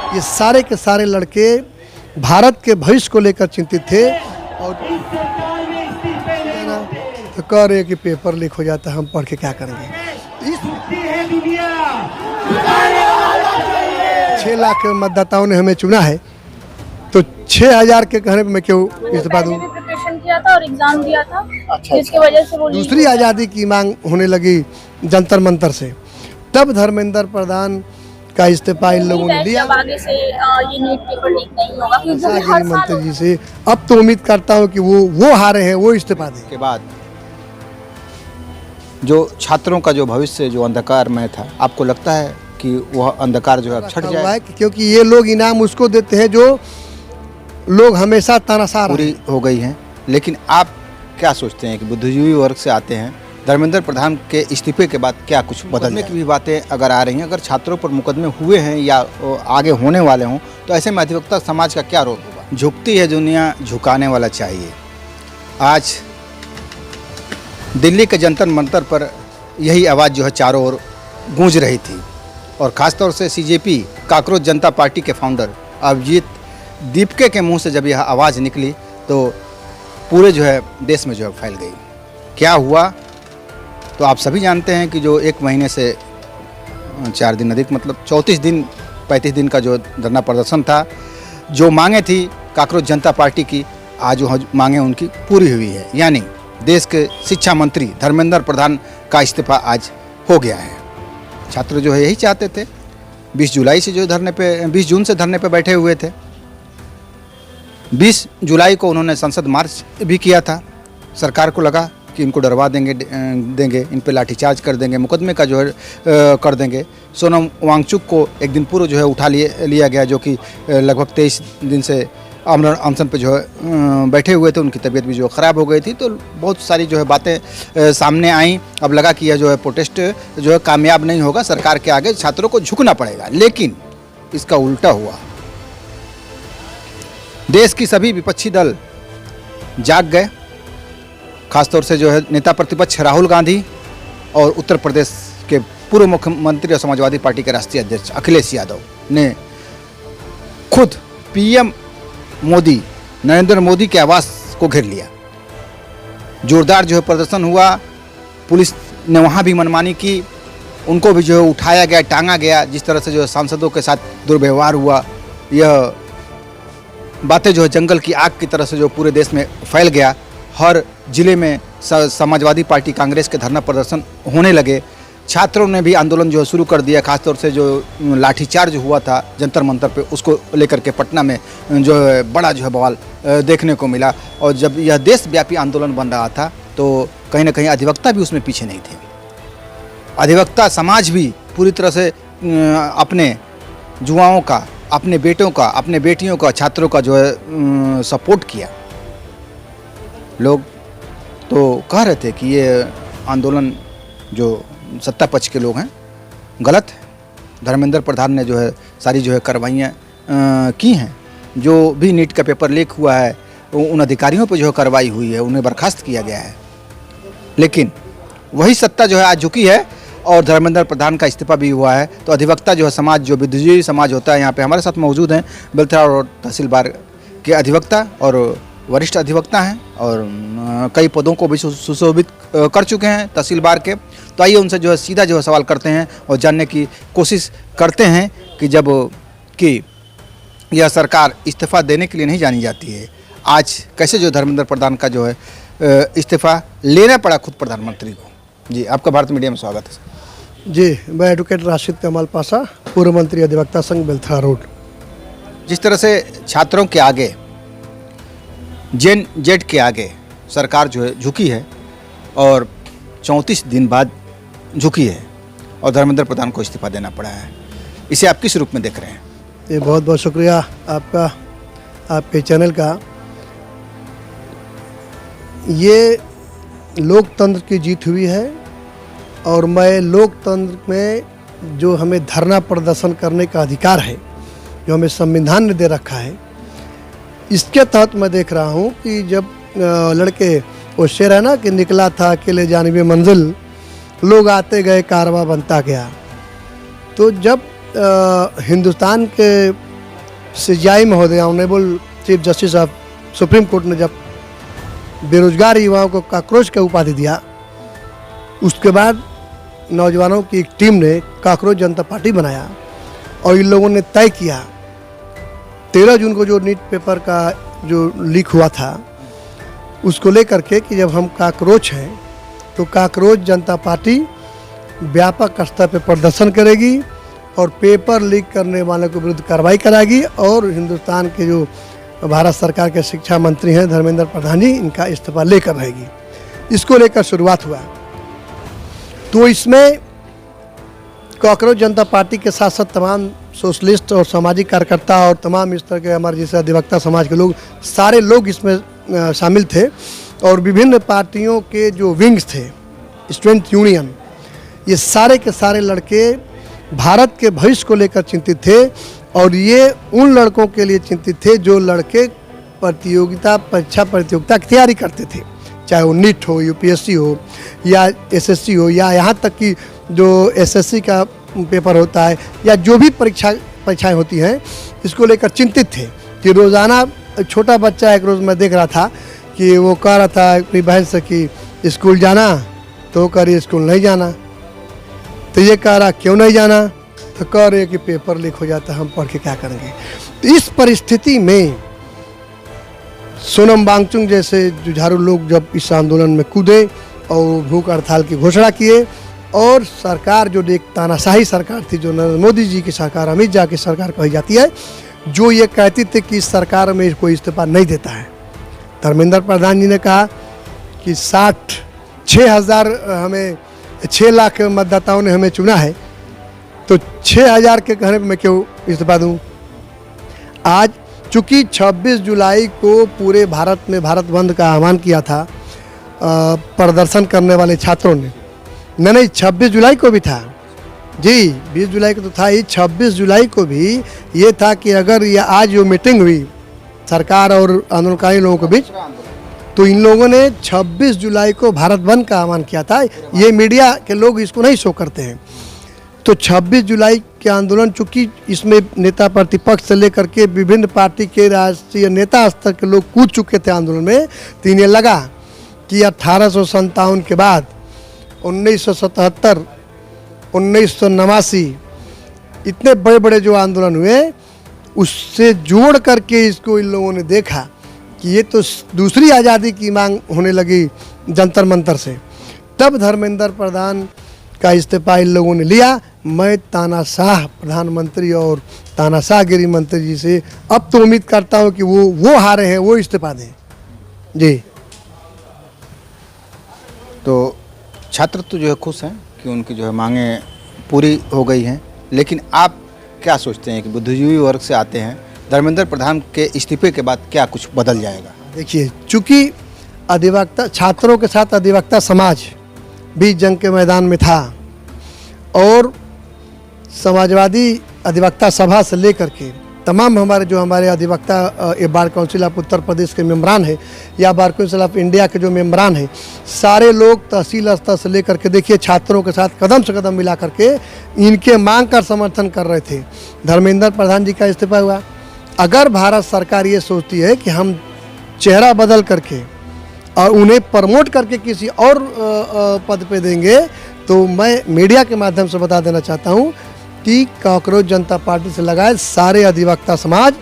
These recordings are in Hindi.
ये सारे के सारे लड़के भारत के भविष्य को लेकर चिंतित थे और तो कह रहे कि पेपर लीक हो जाता है, हम पढ़ के क्या करेंगे। 6 लाख के मतदाताओं ने हमें चुना है, तो 6,000 के कहने पे मैं क्यों इस्तीफा दूं। प्रिपरेशन किया था और एग्जाम दिया था, जिसकी वजह से वो दूसरी आज़ादी की मांग होने लगी जंतर मंतर से, तब धर्मेंद्र प्रधान का इस्तीफा इन लोगों ने लिया। आगे से ये नीट पेपर लीक नहीं होगा, क्योंकि हर गृह साल मंत्री जी से अब तो उम्मीद करता हूँ कि वो हारे हैं, वो इस्तीफा दें। के बाद जो छात्रों का जो भविष्य जो अंधकार में था, आपको लगता है कि वह अंधकार जो है छट जाए? क्योंकि ये लोग इनाम उसको देते हैं जो लोग हमेशा तानाशाह पूरी हो गई हैं। लेकिन आप क्या सोचते हैं कि बुद्धिजीवी वर्ग से आते हैं, धर्मेंद्र प्रधान के इस्तीफे के बाद क्या कुछ बदलने की भी बातें अगर आ रही हैं, अगर छात्रों पर मुकदमे हुए हैं या आगे होने वाले हों, तो ऐसे में अधिवक्ता समाज का क्या रोल होगा? झुकती है दुनिया, झुकाने वाला चाहिए। आज दिल्ली के जंतर मंतर पर यही आवाज़ जो है चारों ओर गूंज रही थी, और ख़ासतौर से सीजेपी काकरोच जनता पार्टी के फाउंडर अभिजीत दीपके के मुंह से जब यह आवाज़ निकली तो पूरे जो है देश में जो है फैल गई। क्या हुआ तो आप सभी जानते हैं कि जो 1 महीने से 4 दिन अधिक, मतलब 34 दिन 35 दिन का जो धरना प्रदर्शन था, जो मांगे थी काकरोच जनता पार्टी की, आज वो मांगे उनकी पूरी हुई है। यानी देश के शिक्षा मंत्री धर्मेंद्र प्रधान का इस्तीफा आज हो गया है। छात्र जो है यही चाहते थे। 20 जुलाई से जो 20 जून से धरने पे बैठे हुए थे। 20 जुलाई को उन्होंने संसद मार्च भी किया था। सरकार को लगा कि इनको डरवा देंगे, इन पे लाठीचार्ज कर देंगे, मुकदमे का जो है कर देंगे। सोनम वांगचुक को एक दिन पूर्व जो है उठा लिया गया, जो कि लगभग 23 दिन से आमरण अनशन पे जो है बैठे हुए थे। उनकी तबीयत भी जो ख़राब हो गई थी, तो बहुत सारी जो है बातें सामने आई। अब लगा कि यह जो है प्रोटेस्ट जो है कामयाब नहीं होगा, सरकार के आगे छात्रों को झुकना पड़ेगा। लेकिन इसका उल्टा हुआ। देश की सभी विपक्षी दल जाग गए, खासतौर से जो है नेता प्रतिपक्ष राहुल गांधी और उत्तर प्रदेश के पूर्व मुख्यमंत्री और समाजवादी पार्टी के राष्ट्रीय अध्यक्ष अखिलेश यादव ने खुद पीएम मोदी, नरेंद्र मोदी के आवास को घेर लिया। जोरदार जो है प्रदर्शन हुआ। पुलिस ने वहाँ भी मनमानी की, उनको भी जो है उठाया गया, टांगा गया। जिस तरह से जो है सांसदों के साथ दुर्व्यवहार हुआ, यह बातें जो है जंगल की आग की तरह से जो पूरे देश में फैल गया। हर जिले में समाजवादी पार्टी, कांग्रेस के धरना प्रदर्शन होने लगे। छात्रों ने भी आंदोलन जो है शुरू कर दिया। खासतौर से जो लाठीचार्ज हुआ था जंतर मंतर पे, उसको लेकर के पटना में जो है बड़ा जो है बवाल देखने को मिला। और जब यह देशव्यापी आंदोलन बन रहा था, तो कहीं ना कहीं अधिवक्ता भी उसमें पीछे नहीं थे। अधिवक्ता समाज भी पूरी तरह से अपने युवाओं का, अपने बेटों का, अपने बेटियों का, छात्रों का जो है सपोर्ट किया। लोग तो कह रहे थे कि ये आंदोलन जो सत्ता पक्ष के लोग हैं गलत है। धर्मेंद्र प्रधान ने जो है सारी जो है कार्रवाइयाँ की हैं। जो भी नीट का पेपर लीक हुआ है, उन अधिकारियों पर जो है कार्रवाई हुई है, उन्हें बर्खास्त किया गया है। लेकिन वही सत्ता जो है आज झुकी है और धर्मेंद्र प्रधान का इस्तीफा भी हुआ है। तो अधिवक्ता जो है समाज, जो बुद्धिजीवी समाज होता है, यहाँ पे हमारे साथ मौजूद हैं बेलथरा रोड तहसील बार के अधिवक्ता और वरिष्ठ अधिवक्ता हैं, और कई पदों को भी सुशोभित कर चुके हैं तहसील बार के। तो आइए उनसे जो है सीधा जो है सवाल करते हैं और जानने की कोशिश करते हैं कि जब कि यह सरकार इस्तीफा देने के लिए नहीं जानी जाती है, आज कैसे जो धर्मेंद्र प्रधान का जो है इस्तीफा लेना पड़ा खुद प्रधानमंत्री को। जी, आपका भारत मीडिया में स्वागत है। जी, मैं एडवोकेट राशिद कमाल पाशा, पूर्व मंत्री अधिवक्ता संघ बेलथरा रोड। जिस तरह से छात्रों के आगे, जेन जेड के आगे सरकार जो है झुकी है और 34 दिन बाद झुकी है और धर्मेंद्र प्रधान को इस्तीफा देना पड़ा है, इसे आप किस रूप में देख रहे हैं? ये बहुत बहुत शुक्रिया आपका, आपके चैनल का। ये लोकतंत्र की जीत हुई है और मैं लोकतंत्र में जो हमें धरना प्रदर्शन करने का अधिकार है, जो हमें संविधान ने दे रखा है, इसके तहत मैं देख रहा हूँ कि जब लड़के, वो शेर है ना कि निकला था अकेले जानिबे मंजिल, लोग आते गए कारवां बनता गया। तो जब हिंदुस्तान के सीजेआई महोदय honourable chief justice of supreme court ने जब बेरोजगार युवाओं को काकरोच का उपाधि दिया, उसके बाद नौजवानों की एक टीम ने काकरोच जनता पार्टी बनाया और इन लोगों ने तय किया 13 जून को जो नीट पेपर का जो लीक हुआ था उसको लेकर के कि जब हम काकरोच हैं तो काकरोच जनता पार्टी व्यापक स्तर पर प्रदर्शन करेगी और पेपर लीक करने वालों के विरुद्ध कार्रवाई कराएगी और हिंदुस्तान के जो भारत सरकार के शिक्षा मंत्री हैं धर्मेंद्र प्रधान जी, इनका इस्तीफा लेकर रहेगी। इसको लेकर शुरुआत हुआ। तो इसमें काकरोच जनता पार्टी के साथ साथ तमाम सोशलिस्ट और सामाजिक कार्यकर्ता और तमाम इस तरह के हमारे जैसे अधिवक्ता समाज के लोग, सारे लोग इसमें शामिल थे और विभिन्न पार्टियों के जो विंग्स थे, स्टूडेंट यूनियन, ये सारे के सारे लड़के भारत के भविष्य को लेकर चिंतित थे और ये उन लड़कों के लिए चिंतित थे जो लड़के परीक्षा प्रतियोगिता की तैयारी करते थे, चाहे वो नीट हो, यूपीएससी हो या एसएससी हो या यहाँ तक कि जो एसएससी का पेपर होता है या जो भी परीक्षाएं होती हैं, इसको लेकर चिंतित थे कि रोज़ाना छोटा बच्चा एक रोज़ मैं देख रहा था कि वो कह रहा था अपनी बहन से कि स्कूल जाना, तो वो कह रही स्कूल नहीं जाना, तो ये कह रहा क्यों नहीं जाना, तो कह रहे कि पेपर लीक हो जाता है, हम पढ़ के क्या करेंगे। तो इस परिस्थिति में सोनम वांगचुक जैसे जुझारू लोग जब इस आंदोलन में कूदे और भूख हड़ताल की घोषणा किए और सरकार जो एक तानाशाही सरकार थी, जो नरेंद्र मोदी जी की सरकार, अमित शाह की सरकार कही जाती है, जो ये कहती थी कि इस सरकार में कोई इस्तीफा नहीं देता है। धर्मेंद्र प्रधान जी ने कहा कि 6 लाख मतदाताओं ने हमें चुना है, तो 6,000 के कहने पर मैं क्यों इस्तीफा दूं। आज चूँकि 26 जुलाई को पूरे भारत में भारत बंद का आह्वान किया था प्रदर्शन करने वाले छात्रों ने, नहीं 26 जुलाई को भी था जी, 20 जुलाई को तो था ही, 26 जुलाई को भी ये था कि अगर ये आज जो मीटिंग हुई सरकार और आंदोलनकारी लोगों के बीच, तो इन लोगों ने 26 जुलाई को भारत बंद का आह्वान किया था। ये मीडिया के लोग इसको नहीं शो करते हैं। तो 26 जुलाई के आंदोलन, चूँकि इसमें नेता प्रतिपक्ष से लेकर के विभिन्न पार्टी के राष्ट्रीय नेता स्तर के लोग कूद चुके थे आंदोलन में, तो इन्हें लगा कि 1857 के बाद 1977, 1989 इतने बड़े बड़े जो आंदोलन हुए, उससे जोड़ करके इसको इन लोगों ने देखा कि ये तो दूसरी आज़ादी की मांग होने लगी जंतर मंतर से। तब धर्मेंद्र प्रधान का इस्तीफा इन लोगों ने लिया। मैं तानाशाह प्रधानमंत्री और तानाशाह गृह मंत्री जी से अब तो उम्मीद करता हूं कि वो हारे हैं, वो इस्तीफा दें जी। तो छात्र तो जो है खुश हैं कि उनकी जो है मांगे पूरी हो गई हैं, लेकिन आप क्या सोचते हैं कि बुद्धिजीवी वर्ग से आते हैं, धर्मेंद्र प्रधान के इस्तीफे के बाद क्या कुछ बदल जाएगा? देखिए, चूँकि अधिवक्ता छात्रों के साथ अधिवक्ता समाज भी जंग के मैदान में था और समाजवादी अधिवक्ता सभा से लेकर के तमाम हमारे अधिवक्ता bar council of Uttar Pradesh के मेम्बरान हैं या बार काउंसिल ऑफ इंडिया के जो मेम्बरान हैं, सारे लोग तहसील स्तर से लेकर के देखिए छात्रों के साथ कदम से कदम मिला करके इनके मांग का समर्थन कर रहे थे। धर्मेंद्र प्रधान जी का इस्तीफा हुआ। अगर भारत सरकार ये सोचती है कि हम चेहरा बदल करके और उन्हें प्रमोट करके किसी और पद पे देंगे, तो मैं मीडिया के माध्यम से बता देना चाहता हूँ कि काकरोच जनता पार्टी से लगाए सारे अधिवक्ता समाज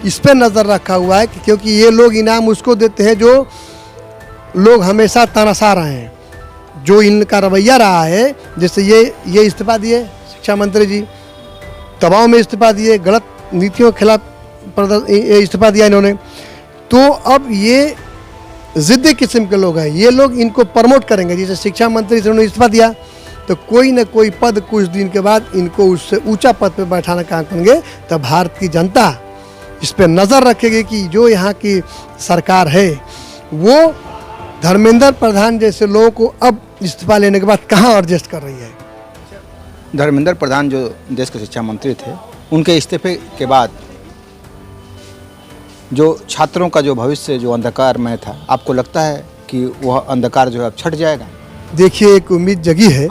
इस पर नज़र रखा हुआ है कि क्योंकि ये लोग इनाम उसको देते हैं जो लोग हमेशा तानाशाह रहे हैं, जो इनका रवैया रहा है। जैसे ये इस्तीफा दिए शिक्षा मंत्री जी, दबाव में इस्तीफा दिए, गलत नीतियों के खिलाफ इस्तीफा दिया इन्होंने, तो अब ये ज़िद्दी किस्म के लोग हैं, ये लोग इनको प्रमोट करेंगे। जैसे शिक्षा मंत्री से उन्होंने इस्तीफा दिया तो कोई न कोई पद कुछ दिन के बाद इनको उससे ऊंचा पद पे बैठाने का करेंगे, तब भारत की जनता इस पर नज़र रखेगी कि जो यहाँ की सरकार है वो धर्मेंद्र प्रधान जैसे लोगों को अब इस्तीफा लेने के बाद कहाँ एडजस्ट कर रही है। धर्मेंद्र प्रधान जो देश के शिक्षा मंत्री थे, उनके इस्तीफे के बाद जो छात्रों का जो भविष्य जो अंधकार में था, आपको लगता है कि वह अंधकार जो है अब छट जाएगा? देखिए, एक उम्मीद जगी है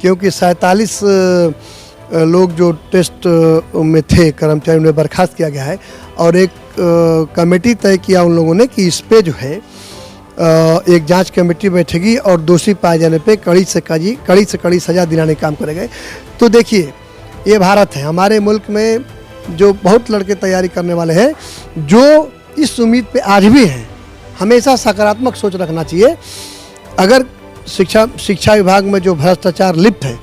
क्योंकि 47 लोग जो टेस्ट में थे कर्मचारी उन्हें बर्खास्त किया गया है और एक कमेटी तय किया उन लोगों ने कि इस पे जो है एक जांच कमेटी बैठेगी और दोषी पाए जाने पे कड़ी से कड़ी सज़ा दिलाने का काम करेंगे। तो देखिए, ये भारत है, हमारे मुल्क में जो बहुत लड़के तैयारी करने वाले हैं जो इस उम्मीद पे आज भी हैं। हमेशा सकारात्मक सोच रखना चाहिए। अगर शिक्षा विभाग में जो भ्रष्टाचार लिप्त है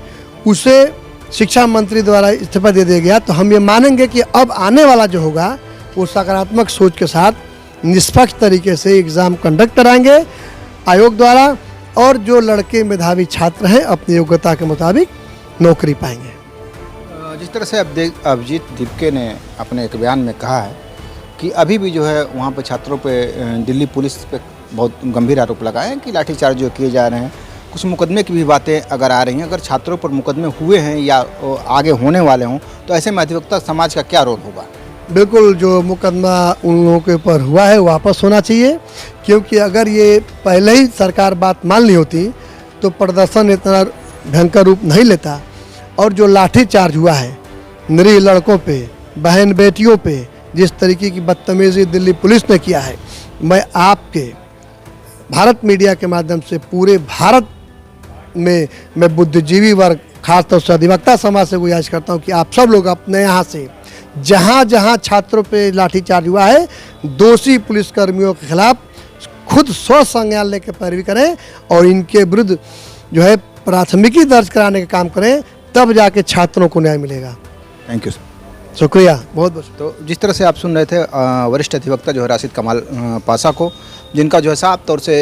उसे शिक्षा मंत्री द्वारा इस्तीफा दे दिया गया तो हम ये मानेंगे कि अब आने वाला जो होगा वो सकारात्मक सोच के साथ निष्पक्ष तरीके से एग्ज़ाम कंडक्ट कराएंगे आयोग द्वारा और जो लड़के मेधावी छात्र हैं अपनी योग्यता के मुताबिक नौकरी पाएंगे। जिस तरह से अभिजीत दीपके ने अपने एक बयान में कहा है कि अभी भी जो है वहाँ पे छात्रों पे दिल्ली पुलिस पे बहुत गंभीर आरोप लगाए हैं कि लाठीचार्ज जो किए जा रहे हैं, कुछ मुकदमे की भी बातें अगर आ रही हैं, अगर छात्रों पर मुकदमे हुए हैं या आगे होने वाले हों तो ऐसे में अधिवक्ता समाज का क्या रोल होगा? बिल्कुल, जो मुकदमा उन लोगों के ऊपर हुआ है वापस होना चाहिए, क्योंकि अगर ये पहले ही सरकार बात मान ली होती तो प्रदर्शन इतना भयंकर रूप नहीं लेता। और जो लाठीचार्ज हुआ है निरीह लड़कों पे, बहन बेटियों पे, जिस तरीके की बदतमीजी दिल्ली पुलिस ने किया है, मैं आपके भारत मीडिया के माध्यम से पूरे भारत में मैं बुद्धिजीवी वर्ग खासतौर से अधिवक्ता समाज से गुजारिश करता हूं कि आप सब लोग अपने यहाँ से जहाँ जहाँ छात्रों पे लाठीचार्ज हुआ है दोषी पुलिसकर्मियों के खिलाफ खुद संज्ञान लेकर पैरवी करें और इनके विरुद्ध जो है प्राथमिकी दर्ज कराने का काम करें, तब जाके छात्रों को न्याय मिलेगा। थैंक यू सर, शुक्रिया बहुत बहुत। तो जिस तरह से आप सुन रहे थे वरिष्ठ अधिवक्ता जो है राशिद कमाल पासा को, जिनका जो है साफ तौर से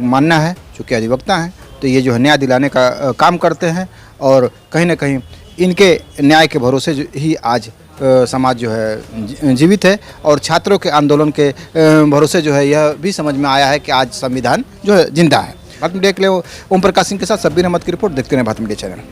मानना है, चूँकि अधिवक्ता हैं तो ये जो है न्याय दिलाने का काम करते हैं और कहीं ना कहीं इनके न्याय के भरोसे ही आज समाज जो है जीवित है और छात्रों के आंदोलन के भरोसे जो है यह भी समझ में आया है कि आज संविधान जो है जिंदा है। भारत मीडिया के लिए ओम प्रकाश सिंह के साथ सब्बीर अहमद की रिपोर्ट, देखते रहे भारत मीडिया चैनल।